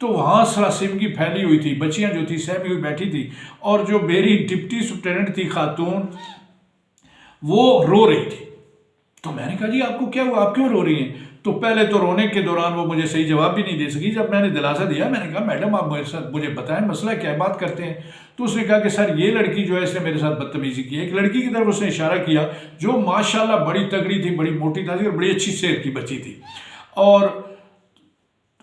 تو وہاں سراسیمگی پھیلی ہوئی تھی، بچیاں جو تھی سہمی ہوئی بیٹھی تھی، اور جو میری ڈپٹی سپرنٹینڈنٹ تھی خاتون، وہ رو رہی تھی۔ تو میں نے کہا جی آپ کو کیا ہوا، آپ کیوں رو رہی ہیں؟ تو پہلے تو رونے کے دوران وہ مجھے صحیح جواب بھی نہیں دے سکی۔ جب میں نے دلاسا دیا، میں نے کہا میڈم آپ مجھے بتائیں مسئلہ کیا ہے، بات کرتے ہیں۔ تو اس نے کہا کہ سر یہ لڑکی جو ہے اس نے میرے ساتھ بدتمیزی کی ہے۔ ایک لڑکی کی طرف اس نے اشارہ کیا جو ماشاءاللہ بڑی تگڑی تھی، بڑی موٹی تھی اور بڑی اچھی صحت کی بچی تھی، اور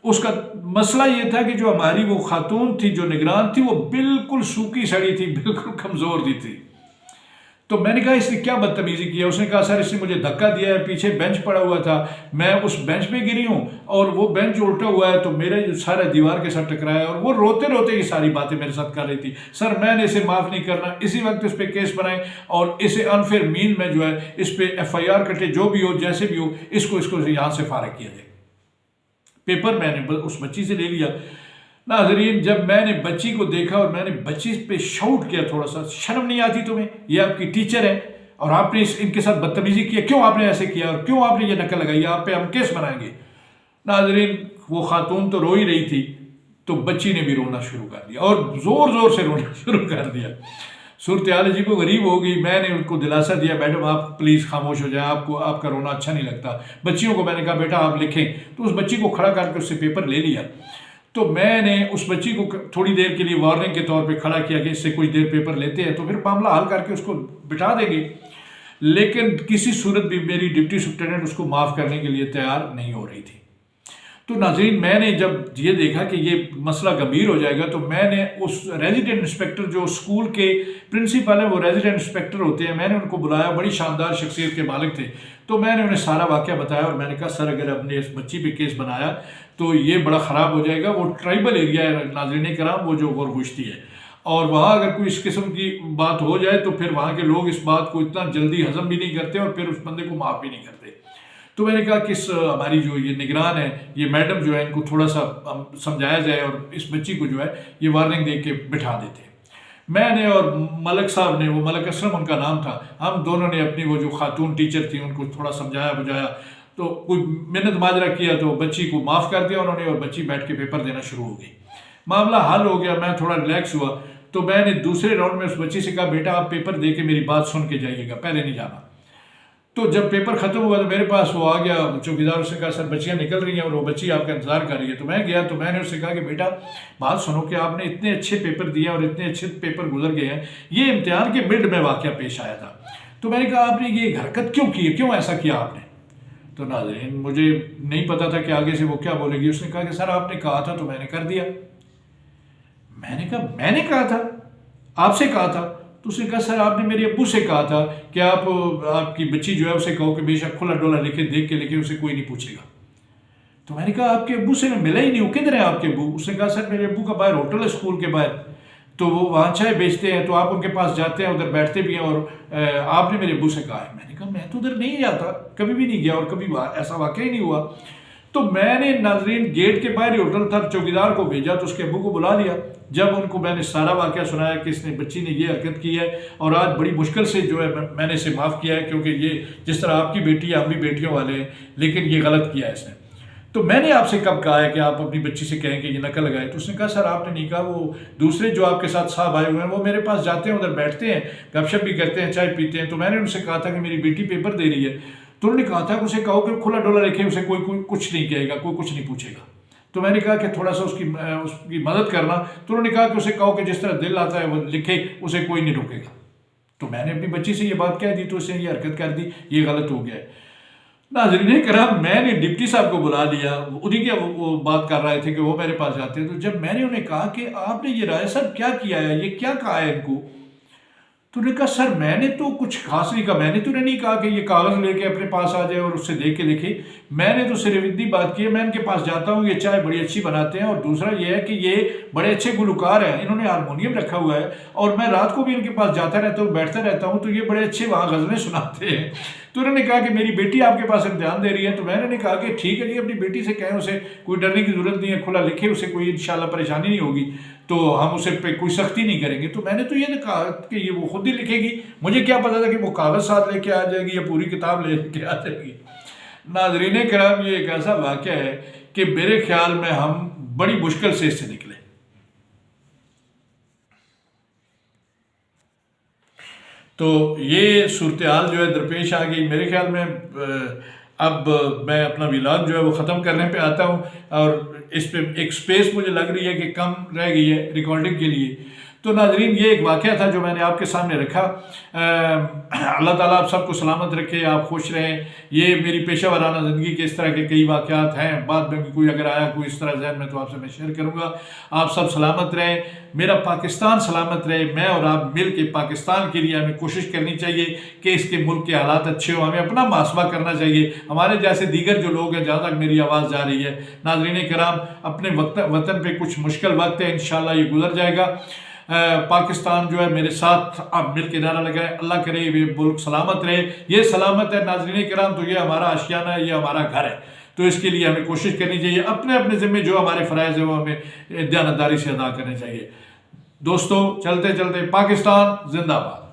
اس کا مسئلہ یہ تھا کہ جو ہماری وہ خاتون تھی جو نگران تھی، وہ بالکل سوکھی سڑی تھی، بالکل کمزور تھی۔ تو میں نے کہا اس نے کیا بدتمیزی کی ہے؟ اس نے کہا سر اس نے مجھے دھکا دیا ہے، پیچھے بینچ پڑا ہوا تھا، میں اس بینچ پہ گری ہوں اور وہ بینچ الٹا ہوا ہے تو میرے سارے دیوار کے ساتھ ٹکرایا، اور وہ روتے روتے یہ ساری باتیں میرے ساتھ کر رہی تھی۔ سر میں نے اسے معاف نہیں کرنا، اسی وقت اس پہ کیس بنائیں اور اسے انفیئر مین میں جو ہے اس پہ ایف آئی آر کٹے، جو بھی ہو جیسے بھی ہو، اس کو یہاں سے فارغ کیا جائے۔ پیپر میں نے اس بچی سے لے لیا۔ ناظرین جب میں نے بچی کو دیکھا اور میں نے بچی پہ شاؤٹ کیا تھوڑا سا، شرم نہیں آتی تمہیں؟ یہ آپ کی ٹیچر ہے اور آپ نے ان کے ساتھ بدتمیزی کی، کیوں آپ نے ایسے کیا اور کیوں آپ نے یہ نقل لگائی، آپ پہ ہم کیس بنائیں گے۔ ناظرین وہ خاتون تو رو ہی رہی تھی، تو بچی نے بھی رونا شروع کر دیا اور زور زور سے رونا شروع کر دیا۔ صورتحال عجیب و غریب ہو گئی۔ میں نے ان کو دلاسا دیا میڈم آپ پلیز خاموش ہو جائیں، آپ کا رونا اچھا نہیں لگتا۔ بچیوں کو میں نے کہا بیٹا آپ لکھیں، تو اس بچی کو کھڑا کر کے اس سے پیپر لے لیا۔ تو میں نے اس بچی کو تھوڑی دیر کے لیے وارننگ کے طور پہ کھڑا کیا کہ اس سے کچھ دیر پیپر لیتے ہیں تو پھر معاملہ حل کر کے اس کو بٹھا دیں گے، لیکن کسی صورت بھی میری ڈپٹی سپرنٹینڈنٹ اس کو معاف کرنے کے لیے تیار نہیں ہو رہی تھی۔ تو ناظرین میں نے جب یہ دیکھا کہ یہ مسئلہ گمبھیر ہو جائے گا تو میں نے اس ریزیڈنٹ انسپیکٹر جو اسکول کے پرنسپل ہیں، وہ ریزیڈنٹ انسپیکٹر ہوتے ہیں، میں نے ان کو بلایا، بڑی شاندار شخصیت کے مالک تھے۔ تو میں نے انہیں سارا واقعہ بتایا اور میں نے کہا سر اگر آپ نے اس بچی پہ کیس بنایا تو یہ بڑا خراب ہو جائے گا۔ وہ ٹرائبل ایریا ہے ناظرین کرام، وہ جو غور گشتی ہے، اور وہاں اگر کوئی اس قسم کی بات ہو جائے تو پھر وہاں کے لوگ اس بات کو اتنا جلدی ہضم بھی نہیں کرتے اور پھر اس بندے کو معاف بھی نہیں کرتے۔ تو میں نے کہا کہ ہماری جو یہ نگران ہے، یہ میڈم جو ہے، ان کو تھوڑا سا سمجھایا جائے اور اس بچی کو جو ہے یہ وارننگ دے کے بٹھا دیتے۔ میں نے اور ملک صاحب نے، وہ ملک اسلم ان کا نام تھا، ہم دونوں نے اپنی وہ جو خاتون ٹیچر تھی ان کو تھوڑا سمجھایا بجھایا، تو کوئی منت ماجرہ کیا تو بچی کو معاف کر دیا انہوں نے، اور بچی بیٹھ کے پیپر دینا شروع ہو گئی۔ معاملہ حل ہو گیا، میں تھوڑا ریلیکس ہوا۔ تو میں نے دوسرے راؤنڈ میں اس بچی سے کہا بیٹا آپ پیپر دے کے میری بات سن کے جائیے گا، پہلے نہیں جانا۔ تو جب پیپر ختم ہوا تو میرے پاس وہ آ گیا چوکیدار، سے کہا سر بچیاں نکل رہی ہیں اور وہ بچی آپ کا انتظار کر رہی ہے۔ تو میں گیا تو میں نے اس سے کہا کہ بیٹا بات سنو کہ آپ نے اتنے اچھے پیپر دیے اور اتنے اچھے پیپر گزر گئے ہیں، یہ امتحان کے مڈ میں واقعہ پیش آیا تھا، تو میں نے کہا آپ نے یہ حرکت کیوں کی ہے، کیوں ایسا کیا آپ نے؟ تو ناظرین مجھے نہیں پتا تھا کہ آگے سے وہ کیا بولے گی۔ اس نے کہا کہ سر آپ نے کہا تھا تو میں نے کر دیا۔ میں نے کہا میں نے کہا تھا، آپ سے کہا تھا؟ تو اس نے کہا سر آپ نے میرے ابو سے کہا تھا کہ آپ کی بچی جو ہے اسے کہو کہ بے شک کھلا ڈولا لکھے، دیکھ کے لکھے، اسے کوئی نہیں پوچھے گا۔ تو میں نے کہا آپ کے ابو سے میں ملا ہی نہیں ہوں، کدھر ہے آپ کے ابو؟ اس نے کہا سر میرے ابو کا باہر ہوٹل ہے اسکول کے باہر، تو وہ وہاں چائے بیچتے ہیں، تو آپ ان کے پاس جاتے ہیں، ادھر بیٹھتے بھی ہیں، اور آپ نے میرے ابو سے کہا ہے۔ میں نے کہا میں تو ادھر نہیں جاتا، کبھی بھی نہیں گیا اور کبھی ایسا واقعہ ہی نہیں ہوا۔ تو میں نے ناظرین گیٹ کے باہر ہی ہوٹل تھا، چوکیدار کو بھیجا تو اس کے ابو کو بلا لیا۔ جب ان کو میں نے سارا واقعہ سنایا کہ اس نے بچی نے یہ حرکت کی ہے اور آج بڑی مشکل سے جو ہے میں نے اسے معاف کیا ہے، کیونکہ یہ جس طرح آپ کی بیٹی ہے ہم بھی بیٹیوں والے ہیں، لیکن یہ غلط کیا ہے اس نے۔ تو میں نے آپ سے کب کہا ہے کہ آپ اپنی بچی سے کہیں کہ یہ نقل لگائے؟ تو اس نے کہا سر آپ نے نہیں کہا، وہ دوسرے جو آپ کے ساتھ صاحب آئے ہوئے ہیں وہ میرے پاس جاتے ہیں، ادھر بیٹھتے ہیں، گپ شپ بھی کرتے ہیں، چائے پیتے ہیں۔ تو میں نے ان سے کہا تھا کہ میری بیٹی پیپر دے رہی ہے، تو انہوں نے کہا تھا کہ اسے کہو کہ کھلا ڈولا لکھے، اسے کوئی کچھ نہیں کہے گا، کوئی کچھ نہیں پوچھے گا۔ تو میں نے کہا کہ تھوڑا سا اس کی مدد کرنا، تو انہوں نے کہا کہ اسے کہو کہ جس طرح دل آتا ہے وہ لکھے، اسے کوئی نہیں روکے گا۔ تو میں نے اپنی بچی سے یہ بات کہہ دی تو اس نے یہ حرکت کر دی، یہ غلط ہو گیا ہے۔ ناظرین کرام میں نے ڈپٹی صاحب کو بلا لیا، انہیں کی وہ بات کر رہے تھے کہ وہ میرے پاس جاتے ہیں۔ تو جب میں نے انہیں کہا کہ آپ نے یہ رائے صاحب کیا کیا ہے، یہ کیا کہا ہے ان کو، تو انہوں نے کہا سر میں نے تو کچھ خاص نہیں کہا، میں نے تو نہیں کہا کہ یہ کاغذ لے کے اپنے پاس آ جائے اور اس سے دیکھ کے لکھے، میں نے تو صرف اتنی بات کی ہے میں ان کے پاس جاتا ہوں، یہ چائے بڑی اچھی بناتے ہیں، اور دوسرا یہ ہے کہ یہ بڑے اچھے گلوکار ہیں، انہوں نے ہارمونیم رکھا ہوا ہے اور میں رات کو بھی ان کے پاس جاتا رہتا ہوں، بیٹھتا رہتا ہوں، تو یہ بڑے اچھے وہاں غزلیں سناتے ہیں۔ تو انہوں نے کہا کہ میری بیٹی آپ کے پاس امتحان دے رہی ہے، تو میں نے کہا کہ ٹھیک ہے جی، اپنی بیٹی سے کہیں اسے کوئی ڈرنے کی ضرورت نہیں ہے، کھلا لکھے، اسے کوئی انشاءاللہ پریشانی نہیں ہوگی، تو ہم اسے پہ کوئی سختی نہیں کریں گے۔ تو میں نے تو یہ کہا کہ یہ وہ خود ہی لکھے گی، مجھے کیا پتا تھا کہ وہ کاغذ ساتھ لے کے آ جائے گی یا پوری کتاب لے کے آ جائے گی۔ ناظرین کرام یہ ایک ایسا واقعہ ہے کہ میرے خیال میں ہم بڑی مشکل سے اس سے نکلے۔ تو یہ صورتحال جو ہے درپیش آ گئی۔ میرے خیال میں اب میں اپنا ویلاگ جو ہے وہ ختم کرنے پہ آتا ہوں، اور اس پہ ایک سپیس مجھے لگ رہی ہے کہ کم رہ گئی ہے ریکارڈنگ کے لیے۔ تو ناظرین، یہ ایک واقعہ تھا جو میں نے آپ کے سامنے رکھا۔ اللہ تعالیٰ آپ سب کو سلامت رکھے، آپ خوش رہیں۔ یہ میری پیشہ ورانہ زندگی کے اس طرح کے کئی واقعات ہیں، بعد میں کوئی اگر آیا کوئی اس طرح ذہن میں تو آپ سے میں شیئر کروں گا۔ آپ سب سلامت رہیں، میرا پاکستان سلامت رہے۔ میں اور آپ مل کے پاکستان کے لیے ہمیں کوشش کرنی چاہیے کہ اس کے ملک کے حالات اچھے ہوں، ہمیں اپنا محاسبہ کرنا چاہیے۔ ہمارے جیسے دیگر جو لوگ ہیں، جہاں تک میری آواز جا رہی ہے، ناظرین کرام، اپنے وطن پہ کچھ مشکل وقت ہے، انشاءاللہ یہ گزر جائے گا۔ پاکستان جو ہے میرے ساتھ آپ مل کے نعرہ لگائیں، اللہ کرے یہ ملک سلامت رہے۔ یہ سلامت ہے ناظرین کرام تو یہ ہمارا آشیانہ ہے، یہ ہمارا گھر ہے۔ تو اس کے لیے ہمیں کوشش کرنی چاہیے، اپنے اپنے ذمہ جو ہمارے فرائض ہیں وہ ہمیں دیانتداری سے ادا کرنے چاہیے۔ دوستو، چلتے چلتے پاکستان زندہ باد۔